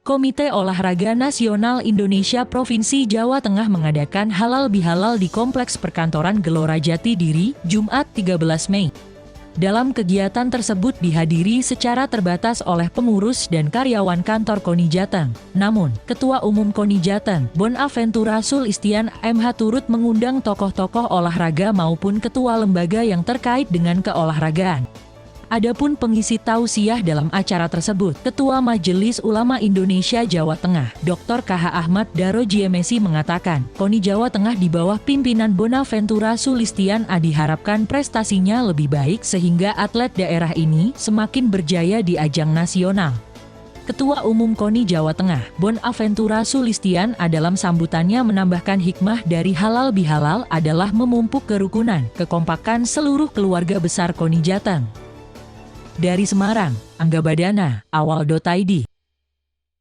Komite Olahraga Nasional Indonesia Provinsi Jawa Tengah mengadakan halal bihalal di Kompleks Perkantoran Gelora Jati Diri, Jumat 13 Mei. Dalam kegiatan tersebut dihadiri secara terbatas oleh pengurus dan karyawan kantor KONI Jateng. Namun, Ketua Umum KONI Jateng, Bonaventura Sulistian MH turut mengundang tokoh-tokoh olahraga maupun ketua lembaga yang terkait dengan keolahragaan. Adapun pengisi tausiah dalam acara tersebut, Ketua Majelis Ulama Indonesia Jawa Tengah, Dr. KH Ahmad Daro JMSI mengatakan, KONI Jawa Tengah di bawah pimpinan Bonaventura Sulistian diharapkan prestasinya lebih baik sehingga atlet daerah ini semakin berjaya di ajang nasional. Ketua Umum KONI Jawa Tengah, Bonaventura Sulistian dalam sambutannya menambahkan hikmah dari halal bihalal adalah memupuk kerukunan, kekompakan seluruh keluarga besar KONI Jateng. Dari Semarang, Angga Badana, Awal.id.